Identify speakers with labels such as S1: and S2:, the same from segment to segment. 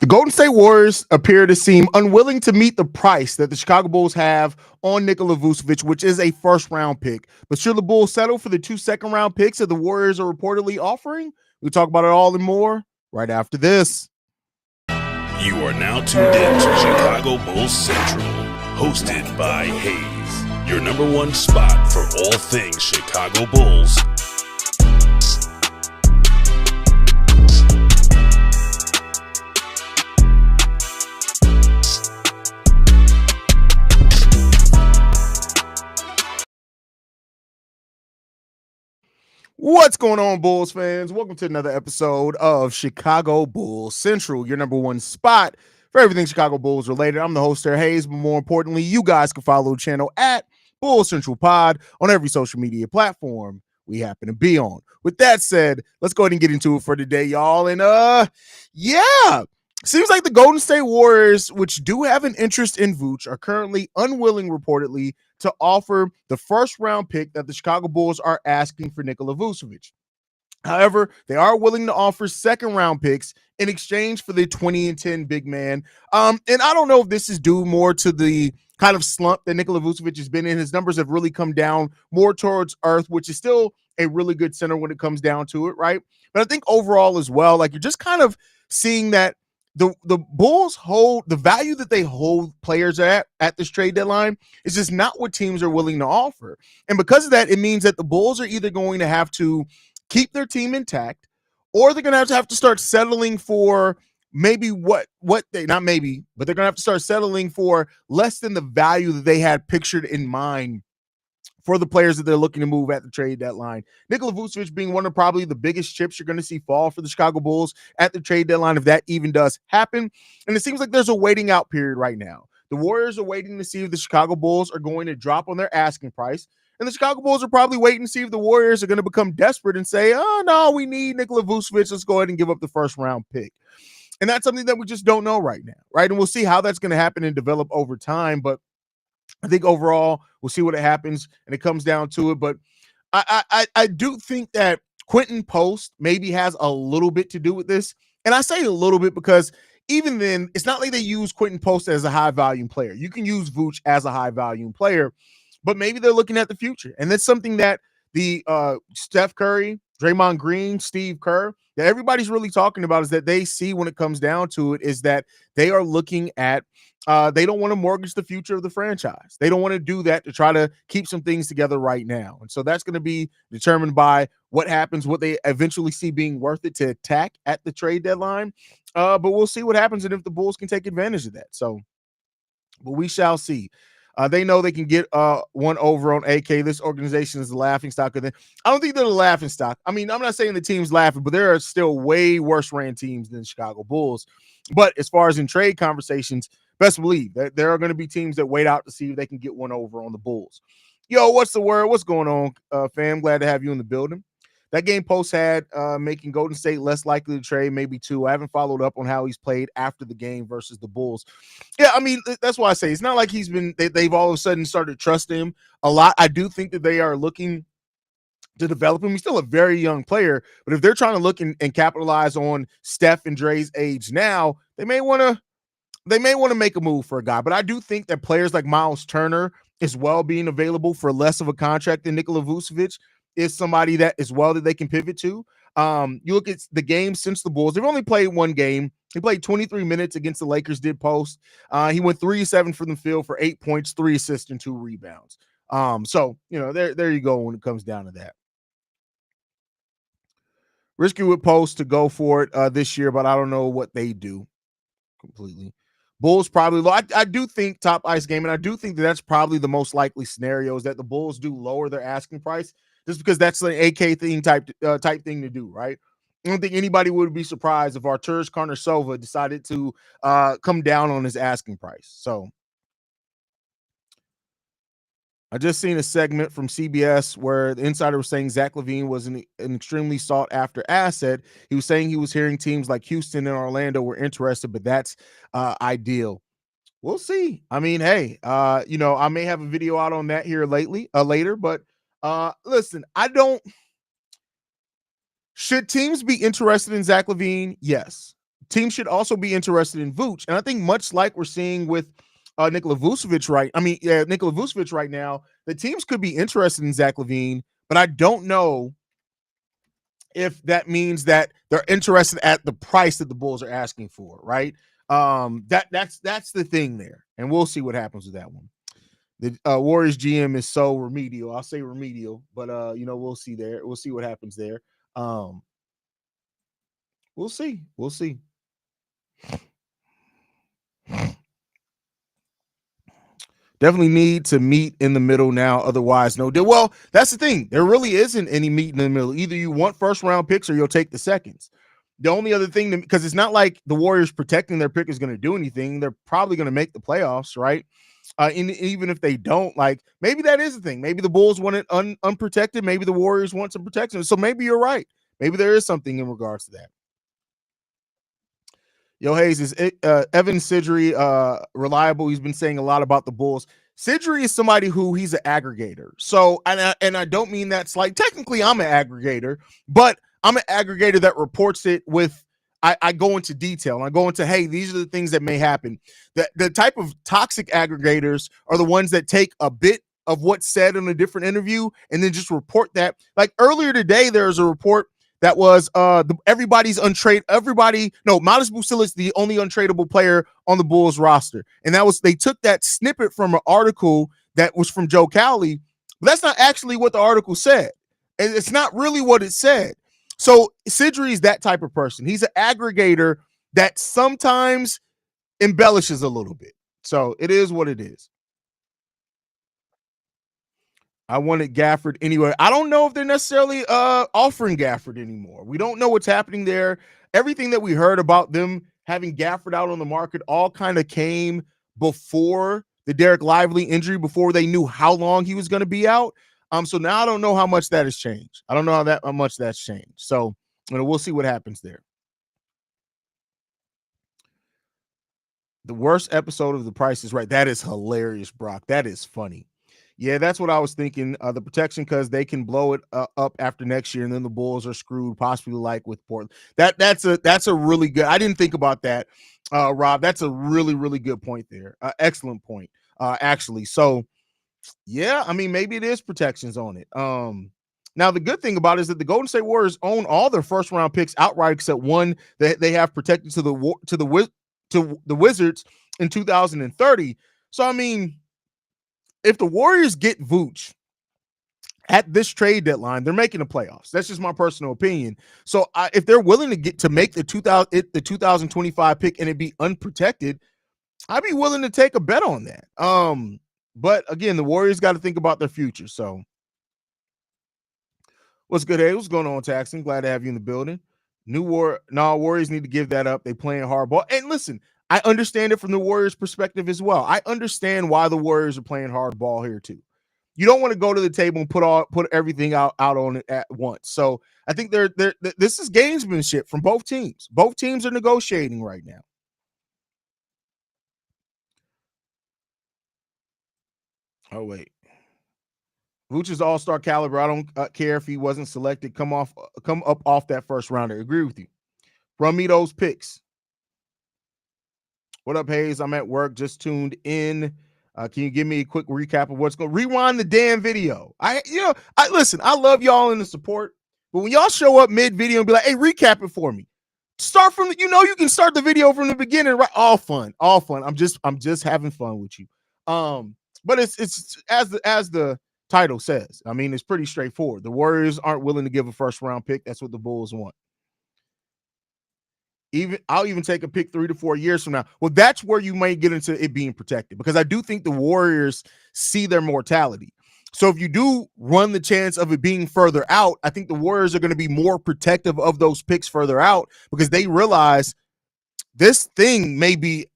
S1: The Golden State Warriors appear to seem unwilling to meet the price that the Chicago Bulls have on Nikola Vucevic, which is a first-round pick. But should the Bulls settle for the 2 second-round picks that the Warriors are reportedly offering? We'll talk about it all and more right after this.
S2: You are now tuned in to Chicago Bulls Central, hosted by Haize, your number one spot for all things Chicago Bulls.
S1: What's going on, Bulls fans? Welcome to another episode of Chicago Bulls Central, your number one spot for everything Chicago Bulls related. I'm the host there, Haize, but more importantly, you guys can follow the channel at Bulls Central Pod on every social media platform we happen to be on. With that said, let's go ahead and get into it for today, y'all. And seems like the Golden State Warriors, which do have an interest in Vooch, are currently unwilling, reportedly, to offer the first-round pick that the Chicago Bulls are asking for Nikola Vucevic. However, they are willing to offer second-round picks in exchange for the 2010 big man. And I don't know if this is due more to the kind of slump that Nikola Vucevic has been in. His numbers have really come down more towards earth, which is still a really good center when it comes down to it, right? But I think overall as well, like you're just kind of seeing that the Bulls hold the value that they hold players at this trade deadline is just not what teams are willing to offer. And because of that, it means that the Bulls are either going to have to keep their team intact, or they're going to have to start settling for maybe what they not maybe, but they're going to have to start settling for less than the value that they had pictured in mind for the players that they're looking to move at the trade deadline. Nikola Vucevic being one of probably the biggest chips you're going to see fall for the Chicago Bulls at the trade deadline, if that even does happen. And it seems like there's a waiting out period right now. The Warriors are waiting to see if the Chicago Bulls are going to drop on their asking price. And the Chicago Bulls are probably waiting to see if the Warriors are going to become desperate and say, oh, no, we need Nikola Vucevic. Let's go ahead and give up the first round pick. And that's something that we just don't know right now, right? And we'll see how that's going to happen and develop over time. But I think overall, we'll see what happens, and it comes down to it. But I do think that Quentin Post maybe has a little bit to do with this. And I say a little bit because even then, it's not like they use Quentin Post as a high-volume player. You can use Vooch as a high-volume player, but maybe they're looking at the future. And that's something that the Steph Curry, Draymond Green, Steve Kerr, that everybody's really talking about is that they see when it comes down to it is that they are looking at they don't want to mortgage the future of the franchise. They don't want to do that to try to keep some things together right now. And so that's going to be determined by what happens, what they eventually see being worth it to attack at the trade deadline. But we'll see what happens and if the Bulls can take advantage of that. So, but we shall see. They know they can get one over on AK. This organization is the laughing stock of them. I don't think they're the laughing stock. I mean, I'm not saying the team's laughing, but there are still way worse ran teams than the Chicago Bulls. But as far as in trade conversations, best believe that there are going to be teams that wait out to see if they can get one over on the Bulls. Yo, what's the word? What's going on, fam? Glad to have you in the building. That game Post had making Golden State less likely to trade, maybe two. I haven't followed up on how he's played after the game versus the Bulls. Yeah, I mean, that's why I say it's not like they've all of a sudden started trusting him a lot. I do think that they are looking to develop him. He's still a very young player, but if they're trying to look and capitalize on Steph and Dre's age now, they may want to make a move for a guy. But I do think that players like Miles Turner as well being available for less of a contract than Nikola Vucevic is somebody that as well that they can pivot to. You look at the game since the Bulls, they've only played one game. He played 23 minutes against the Lakers, did Post. He went 3-7 from the field for 8 points, 3 assists, and 2 rebounds. So, you know, there you go when it comes down to that. Risky with Post to go for it this year, but I don't know what they do completely. Bulls probably low. I do think top ice game, and I do think that's probably the most likely scenario is that the Bulls do lower their asking price just because that's an AK thing type thing to do, right? I don't think anybody would be surprised if Arturas Karnisovas decided to come down on his asking price. So I just seen a segment from CBS where the insider was saying Zach LaVine was an extremely sought after asset. He was saying he was hearing teams like Houston and Orlando were interested, but that's ideal. We'll see. I mean, hey, you know, I may have a video out on that here later, but listen, should teams be interested in Zach LaVine? Yes. teams should also be interested in Vooch. And I think much like we're seeing with Nikola Vucevic Nikola Vucevic right now, the teams could be interested in Zach LaVine, but I don't know if that means that they're interested at the price that the Bulls are asking for, right? That's the thing there, and we'll see what happens with that one. The Warriors GM is so remedial. I'll say remedial, but we'll see there. We'll see what happens there. We'll see. We'll see. Definitely need to meet in the middle now. Otherwise, no deal. Well, that's the thing. There really isn't any meet in the middle. Either you want first round picks or you'll take the seconds. The only other thing, because it's not like the Warriors protecting their pick is going to do anything. They're probably going to make the playoffs, right? Even if they don't, like maybe that is the thing. Maybe the Bulls want it unprotected. Maybe the Warriors want some protection. So maybe you're right. Maybe there is something in regards to that. Yo, Haize, is Evan Sidri reliable? He's been saying a lot about the Bulls. Sidri is somebody who he's an aggregator. So, and I don't mean that's like technically I'm an aggregator, but I'm an aggregator that reports it with. I go into detail. I go into, hey, these are the things that may happen. The type of toxic aggregators are the ones that take a bit of what's said in a different interview and then just report that. Like earlier today, there was a report that was everybody's untrade. Modest Vucevic is the only untradeable player on the Bulls roster, and that was they took that snippet from an article that was from Joe Cowley. But that's not actually what the article said, and it's not really what it said. So Sidri is that type of person. He's an aggregator that sometimes embellishes a little bit. So it is what it is. I wanted Gafford anyway. I don't know if they're necessarily offering Gafford anymore. We don't know what's happening there. Everything that we heard about them having Gafford out on the market all kind of came before the Derek Lively injury, before they knew how long he was going to be out. So now I don't know how much that has changed. I don't know how much that's changed. So we'll see what happens there. The worst episode of The Price is Right. That is hilarious, Brock. That is funny. Yeah, that's what I was thinking. The protection, because they can blow it up after next year, and then the Bulls are screwed, possibly like with Portland. That's a really good. I didn't think about that, Rob. That's a really, really good point there. Excellent point, actually. So, yeah, I mean, maybe it is protections on it. Now the good thing about it is that the Golden State Warriors own all their first round picks outright, except one that they have protected to the Wizards in 2030. So, I mean, if the Warriors get Vooch at this trade deadline, they're making the playoffs. That's just my personal opinion. So if they're willing to make the 2025 pick and it be unprotected, I'd be willing to take a bet on that. But again, the Warriors got to think about their future. So what's good, hey? What's going on, Taxon? Glad to have you in the building. Warriors need to give that up. They playing hardball. And listen, I understand it from the Warriors' perspective as well. I understand why the Warriors are playing hardball here too. You don't want to go to the table and put everything out on it at once. So I think this is gamesmanship from both teams. Both teams are negotiating right now. Oh wait, Vooch is all-star caliber. I don't care if he wasn't selected. Come up off that first rounder. Agree with you. Run me those picks. What up, Haize? I'm at work. Just tuned in. Can you give me a quick recap of what's going? Rewind the damn video. Listen. I love y'all in the support, but when y'all show up mid-video and be like, "Hey, recap it for me," start from you can start the video from the beginning. Right? All fun. I'm just having fun with you. But it's as the title says. I mean, it's pretty straightforward. The Warriors aren't willing to give a first round pick. That's what the Bulls want. I'll even take a pick 3 to 4 years from now. Well, that's where you may get into it being protected, because I do think the Warriors see their mortality. So if you do run the chance of it being further out, I think the Warriors are going to be more protective of those picks further out, because they realize this thing may be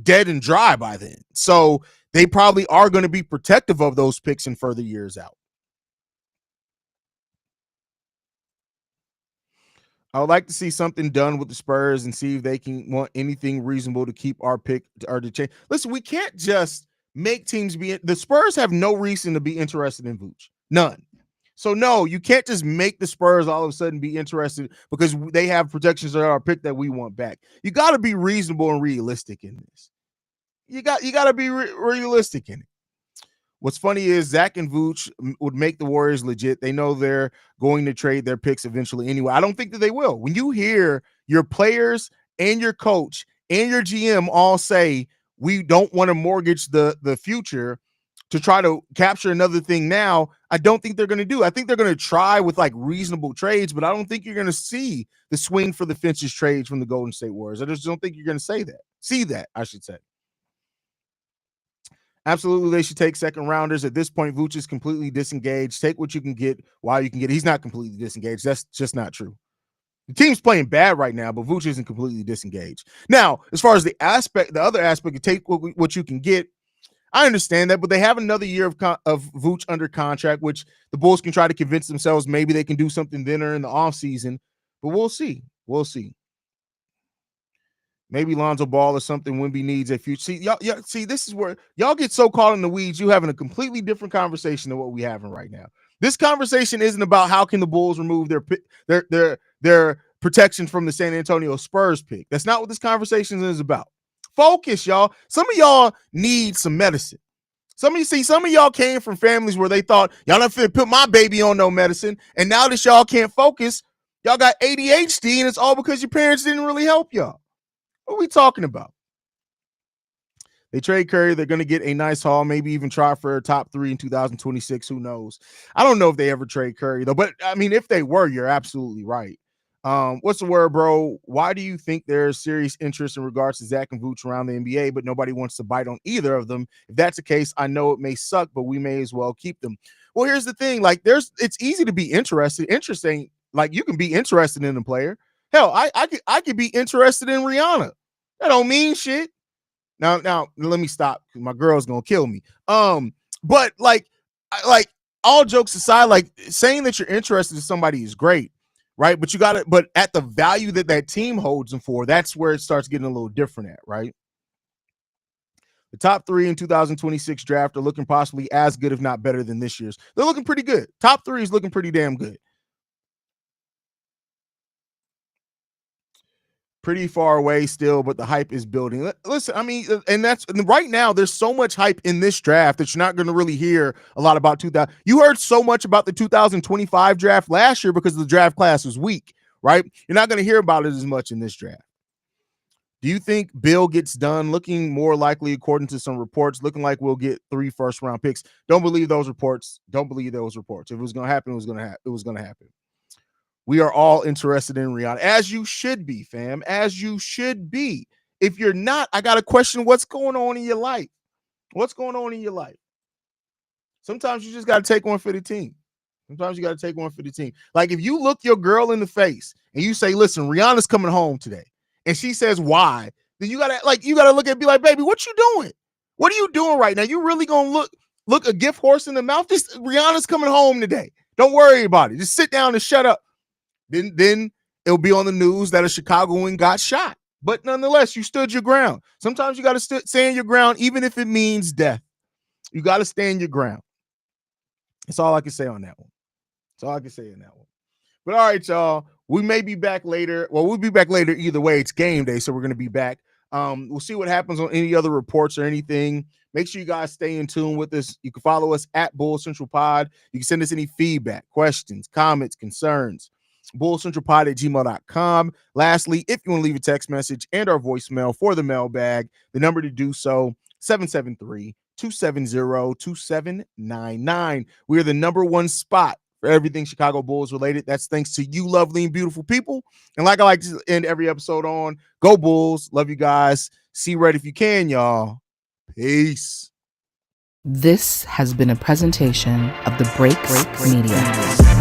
S1: dead and dry by then. So they probably are going to be protective of those picks in further years out. I would like to see something done with the Spurs and see if they can want anything reasonable to keep our pick or to change. Listen, we can't just make teams the Spurs have no reason to be interested in Vooch. None. So no, you can't just make the Spurs all of a sudden be interested because they have projections of our pick that we want back. You got to be reasonable and realistic in this. You got to be realistic in it. What's funny is Zach and Vooch would make the Warriors legit. They know they're going to trade their picks eventually anyway. I don't think that they will. When you hear your players and your coach and your GM all say, we don't want to mortgage the future to try to capture another thing now, I don't think they're going to do. I think they're going to try with like reasonable trades, but I don't think you're going to see the swing for the fences trades from the Golden State Warriors. I just don't think you're going to see that, I should say. Absolutely, they should take second rounders. At this point, Vooch is completely disengaged. Take what you can get while you can get it. He's not completely disengaged. That's just not true. The team's playing bad right now, but Vooch isn't completely disengaged. Now, as far as the other aspect of take what you can get, I understand that, but they have another year of Vooch under contract, which the Bulls can try to convince themselves maybe they can do something then or in the offseason, but we'll see. We'll see. Maybe Lonzo Ball or something Wemby needs a future. See, this is where y'all get so caught in the weeds. You having a completely different conversation than what we having right now. This conversation isn't about how can the Bulls remove their protection from the San Antonio Spurs pick. That's not what this conversation is about. Focus, y'all. Some of y'all need some medicine. Some of y'all came from families where they thought y'all not finna put my baby on no medicine, and now that y'all can't focus, y'all got ADHD, and it's all because your parents didn't really help y'all. What are we talking about? They trade Curry. They're going to get a nice haul, maybe even try for a top 3 in 2026. Who knows? I don't know if they ever trade Curry, though. But, I mean, if they were, you're absolutely right. What's the word, bro? Why do you think there's serious interest in regards to Zach and Vooch around the NBA, but nobody wants to bite on either of them? If that's the case, I know it may suck, but we may as well keep them. Well, here's the thing. Like, it's easy to be interesting. Like, you can be interested in a player. Hell, I could be interested in Rihanna. That don't mean shit. Now let me stop because my girl's gonna kill me. But like all jokes aside, like saying that you're interested in somebody is great, right? But at the value that team holds them for, that's where it starts getting a little different at, right? The top 3 in 2026 draft are looking possibly as good, if not better than this year's. They're looking pretty good. Top 3 is looking pretty damn good. Pretty far away still, but the hype is building. Listen, I mean, and right now there's so much hype in this draft that you're not going to really hear a lot about 2000. You heard so much about the 2025 draft last year because the draft class was weak, right? You're not going to hear about it as much in this draft. Do you think Bill gets done? Looking more likely, according to some reports, looking like we'll get 3 first-round picks. Don't believe those reports. If it was going to happen, it was going to happen. We are all interested in Rihanna, as you should be, fam, as you should be. If you're not, I got to question what's going on in your life. What's going on in your life? Sometimes you just got to take one for the team. Like if you look your girl in the face and you say, listen, Rihanna's coming home today. And she says, why? Then you got to look at it and be like, baby, what you doing? What are you doing right now? You really going to look a gift horse in the mouth? Just Rihanna's coming home today. Don't worry about it. Just sit down and shut up. Then it'll be on the news that a Chicagoan got shot. But nonetheless, you stood your ground. Sometimes you got to stand your ground, even if it means death. You got to stand your ground. That's all I can say on that one. But all right, y'all. We may be back later. Well, we'll be back later either way. It's game day, so we're going to be back. We'll see what happens on any other reports or anything. Make sure you guys stay in tune with us. You can follow us at Bull Central Pod. You can send us any feedback, questions, comments, concerns. bullcentralpod@gmail.com. Lastly, if you want to leave a text message and our voicemail for the mailbag, the number to do so, 773-270-2799. We are the number 1 spot for everything Chicago Bulls related. That's thanks to you lovely and beautiful people. And like I like to end every episode on, go Bulls. Love you guys. See red if you can, y'all. Peace.
S3: This has been a presentation of the Break Media.